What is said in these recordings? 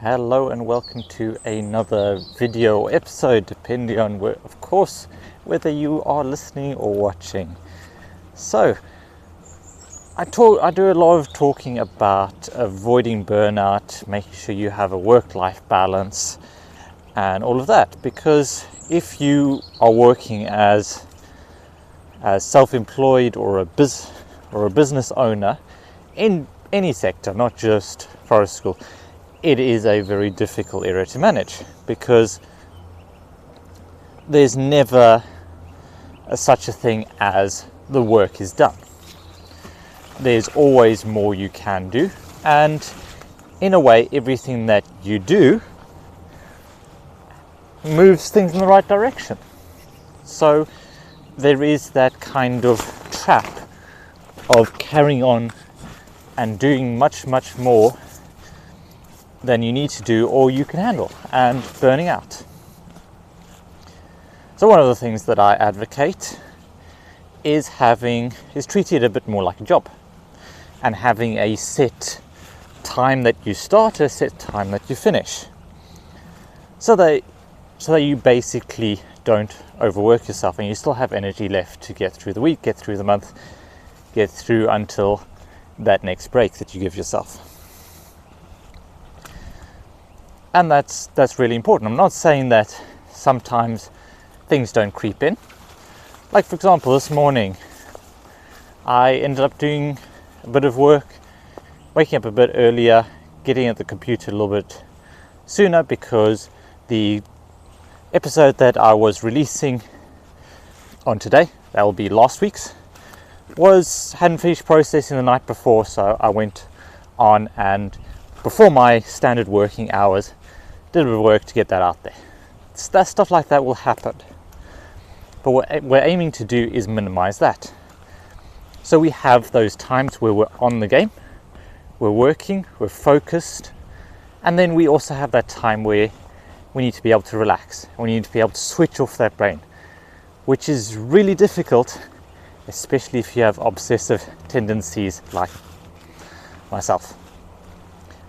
Hello and welcome to another video episode, depending on whether you are listening or watching. So I do a lot of talking about avoiding burnout, making sure you have a work-life balance and all of that, because if you are working as self-employed or a business owner in any sector, not just forest school, it is a very difficult area to manage, because there's never such a thing as the work is done. There's always more you can do, and in a way everything that you do moves things in the right direction. So there is that kind of trap of carrying on and doing much more than you need to do or you can handle, and burning out. So one of the things that I advocate is treating it a bit more like a job, and having a set time that you start, a set time that you finish, so that you basically don't overwork yourself and you still have energy left to get through the week, get through the month, get through until that next break that you give yourself. And that's really important. I'm not saying that sometimes things don't creep in. Like, for example, this morning I ended up doing a bit of work, waking up a bit earlier, getting at the computer a little bit sooner, because the episode that I was releasing on today, that will be last week's, hadn't finished processing the night before, so I went on and before my standard working hours did a bit of work to get that out there. That stuff like that will happen, but what we're aiming to do is minimize that. So we have those times where we're on the game, we're working, we're focused, and then we also have that time where we need to be able to relax, we need to be able to switch off that brain, which is really difficult, especially if you have obsessive tendencies like myself.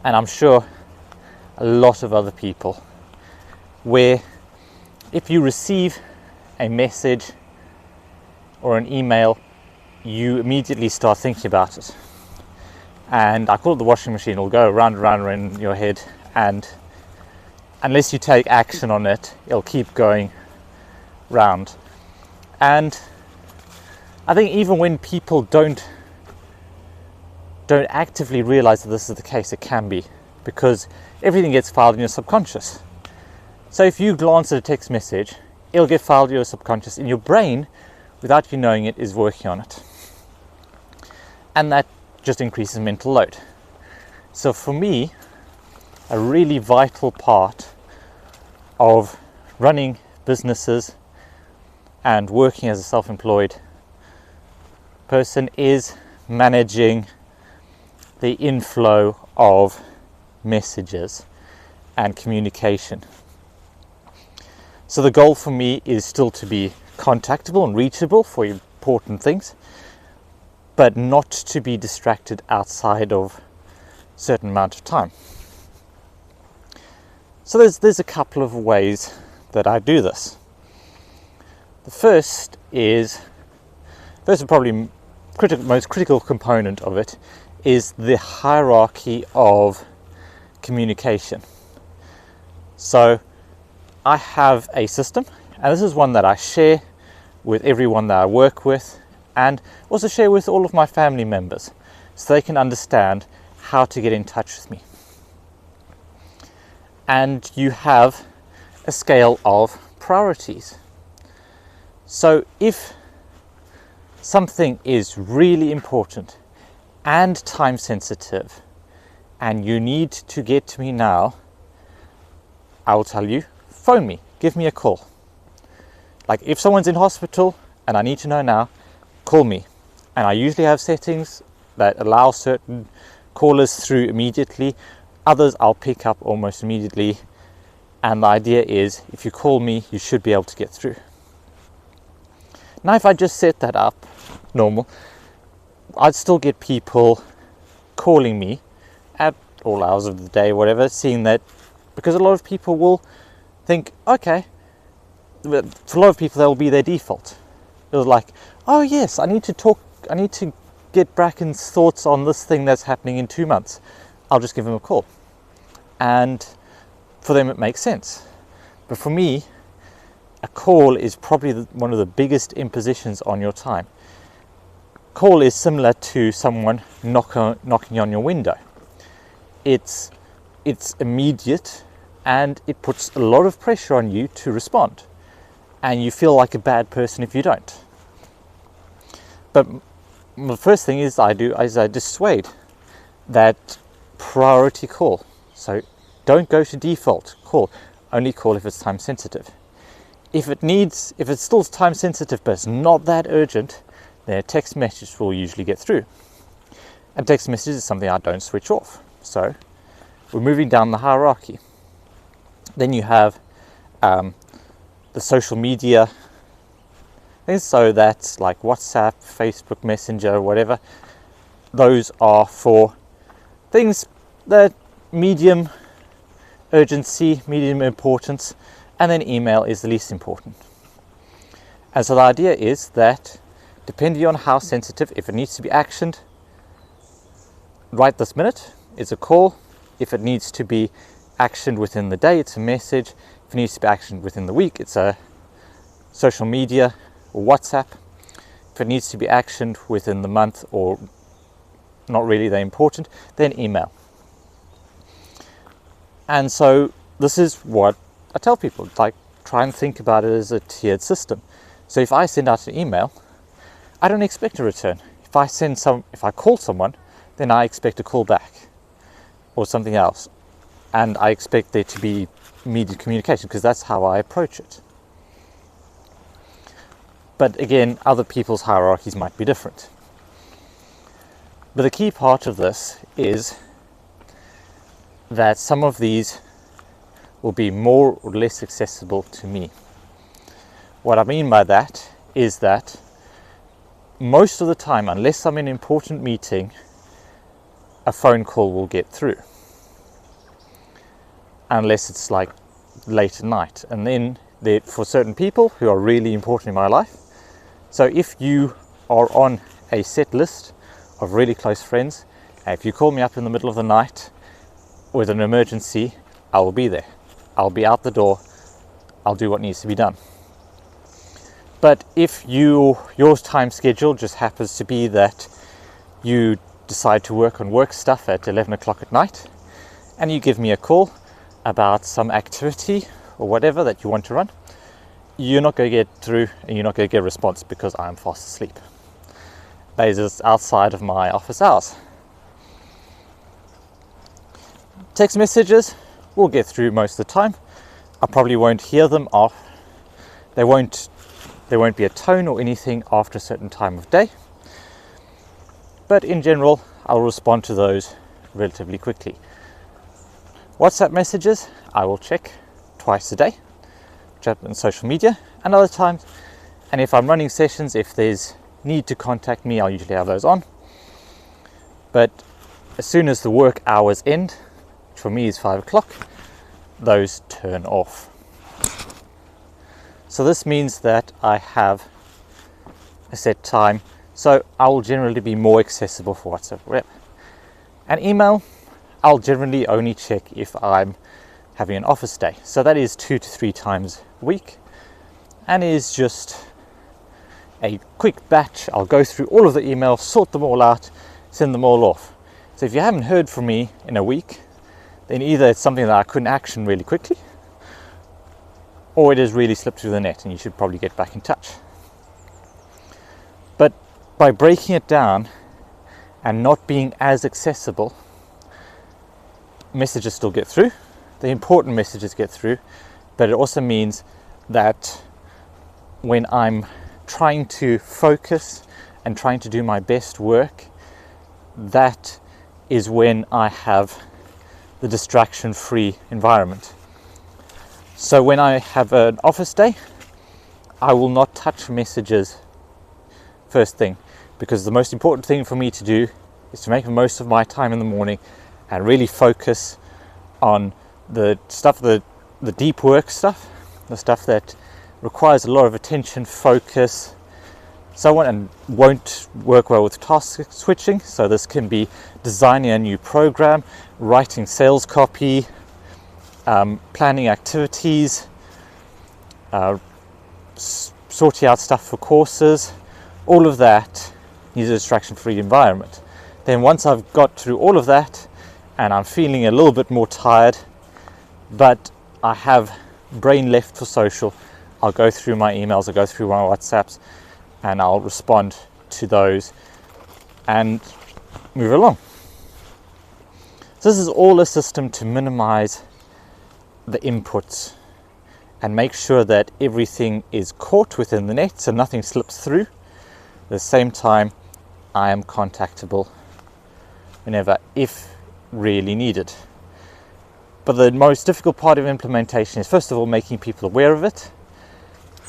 And I'm sure a lot of other people, where if you receive a message or an email, you immediately start thinking about it. And I call it the washing machine. It'll go round and round in your head, and unless you take action on it, it'll keep going round. And I think even when people don't actively realize that this is the case, it can be, because everything gets filed in your subconscious. So if you glance at a text message, it'll get filed in your subconscious, and your brain, without you knowing it, is working on it. And that just increases mental load. So for me, a really vital part of running businesses and working as a self-employed person is managing the inflow of messages and communication. So the goal for me is still to be contactable and reachable for important things, but not to be distracted outside of a certain amount of time. So there's a couple of ways that I do this. The first and probably most critical component of it is the hierarchy of communication. So I have a system, and this is one that I share with everyone that I work with, and also share with all of my family members, so they can understand how to get in touch with me. And you have a scale of priorities. So if something is really important and time sensitive, and you need to get to me now, I will tell you, phone me, give me a call. Like if someone's in hospital and I need to know now, call me. And I usually have settings that allow certain callers through immediately. Others I'll pick up almost immediately. And the idea is, if you call me, you should be able to get through. Now, if I just set that up normal, I'd still get people calling me at all hours of the day, whatever, seeing that, because a lot of people will think, okay, for a lot of people that will be their default. It was like, oh yes, I need to get Bracken's thoughts on this thing that's happening in 2 months. I'll just give him a call. And for them it makes sense. But for me, a call is probably one of the biggest impositions on your time. Call is similar to someone knocking on your window. It's immediate, and it puts a lot of pressure on you to respond. And you feel like a bad person if you don't. But the first thing I dissuade that priority call. So don't go to default call. Only call if it's time sensitive. If it's still time sensitive but it's not that urgent, then a text message will usually get through. And text message is something I don't switch off. So we're moving down the hierarchy. Then you have the social media things, so that's like WhatsApp, Facebook Messenger, whatever. Those are for things that medium urgency, medium importance, and then email is the least important. And so the idea is that depending on how sensitive, if it needs to be actioned right this minute, it's a call. If it needs to be actioned within the day, it's a message. If it needs to be actioned within the week, it's a social media or WhatsApp. If it needs to be actioned within the month or not really that important, then email. And so this is what I tell people, like, try and think about it as a tiered system. So if I send out an email, I don't expect a return. If I call someone, then I expect a call back or something else. And I expect there to be immediate communication because that's how I approach it. But again, other people's hierarchies might be different. But the key part of this is that some of these will be more or less accessible to me. What I mean by that is that most of the time, unless I'm in an important meeting, a phone call will get through. Unless it's like late at night. And then for certain people who are really important in my life. So if you are on a set list of really close friends, and if you call me up in the middle of the night with an emergency, I will be there. I'll be out the door. I'll do what needs to be done. But if your time schedule just happens to be that you decide to work on work stuff at 11 o'clock at night, and you give me a call about some activity or whatever that you want to run, you're not going to get through and you're not going to get a response because I'm fast asleep. That is outside of my office hours. Text messages will get through most of the time. I probably won't hear them off. There won't be a tone or anything after a certain time of day. But in general, I'll respond to those relatively quickly. WhatsApp messages, I will check twice a day, chat on social media, and other times. And if I'm running sessions, if there's need to contact me, I'll usually have those on. But as soon as the work hours end, which for me is 5 o'clock, those turn off. So this means that I have a set time, so I will generally be more accessible for WhatsApp. And email, I'll generally only check if I'm having an office day. So that is 2 to 3 times a week, and is just a quick batch. I'll go through all of the emails, sort them all out, send them all off. So if you haven't heard from me in a week, then either it's something that I couldn't action really quickly, or it has really slipped through the net and you should probably get back in touch. But by breaking it down and not being as accessible, messages still get through. The important messages get through, but it also means that when I'm trying to focus and trying to do my best work, that is when I have the distraction-free environment. So when I have an office day, I will not touch messages first thing, because the most important thing for me to do is to make the most of my time in the morning and really focus on the stuff, the deep work stuff, the stuff that requires a lot of attention, focus, so on, and won't work well with task switching. So this can be designing a new program, writing sales copy, planning activities, sorting out stuff for courses. All of that needs a distraction-free environment. Then once I've got through all of that and I'm feeling a little bit more tired, but I have brain left for social, I'll go through my emails, I'll go through my WhatsApps, and I'll respond to those and move along. So this is all a system to minimize the inputs and make sure that everything is caught within the net so nothing slips through. At the same time, I am contactable whenever, if really needed. But the most difficult part of implementation is, first of all, making people aware of it,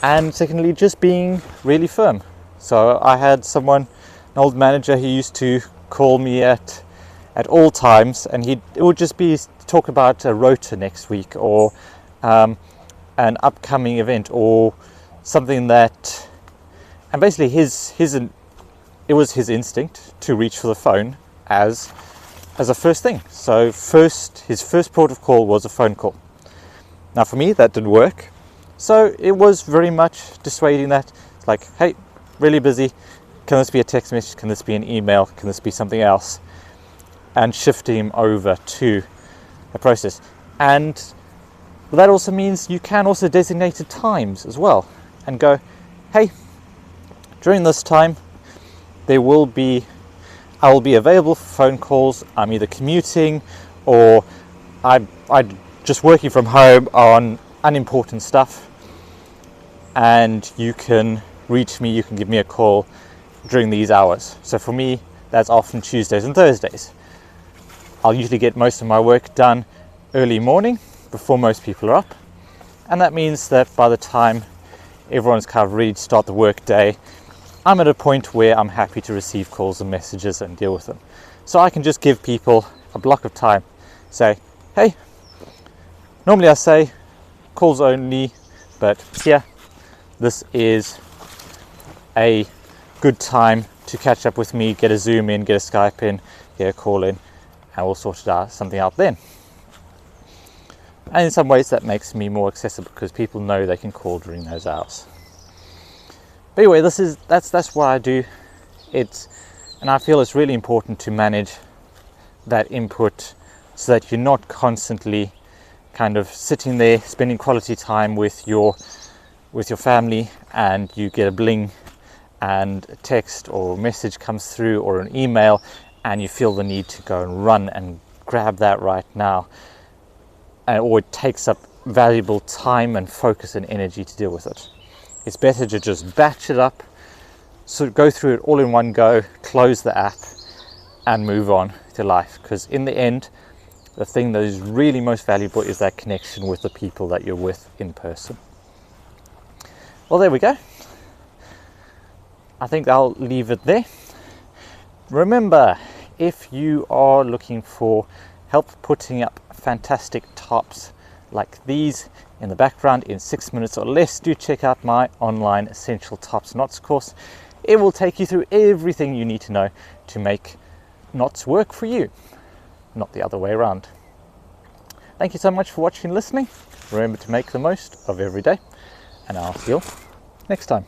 and secondly, just being really firm. So I had an old manager who used to call me at all times, and it would just be talk about a rota next week, or an upcoming event, or something that, and basically it was his instinct to reach for the phone as a first thing. So his first port of call was a phone call. Now for me, that didn't work. So it was very much dissuading that. It's like, hey, really busy. Can this be a text message? Can this be an email? Can this be something else? And shifting him over to a process. And that also means you can also designate times as well and go, hey, during this time, I will be available for phone calls. I'm either commuting or I'm just working from home on unimportant stuff, and you can reach me, you can give me a call during these hours. So for me, that's often Tuesdays and Thursdays. I'll usually get most of my work done early morning before most people are up, and that means that by the time everyone's kind of ready to start the work day, I'm at a point where I'm happy to receive calls and messages and deal with them. So I can just give people a block of time, say, hey, normally I say calls only, but here, this is a good time to catch up with me, get a Zoom in, get a Skype in, get a call in, and we'll sort something out then. And in some ways that makes me more accessible because people know they can call during those hours. But anyway, that's what I do. And I feel it's really important to manage that input so that you're not constantly kind of sitting there spending quality time with your family, and you get a bling and a text or a message comes through or an email, and you feel the need to go and run and grab that right now, or it takes up valuable time and focus and energy to deal with it. It's better to just batch it up, sort of go through it all in one go, close the app, and move on to life. Because in the end, the thing that is really most valuable is that connection with the people that you're with in person. Well, there we go. I think I'll leave it there. Remember, if you are looking for help putting up fantastic tarps like these in the background in 6 minutes or less, do check out my online Essential Tarps Knots course. It will take you through everything you need to know to make knots work for you, not the other way around. Thank you so much for watching and listening. Remember to make the most of every day, and I'll see you next time.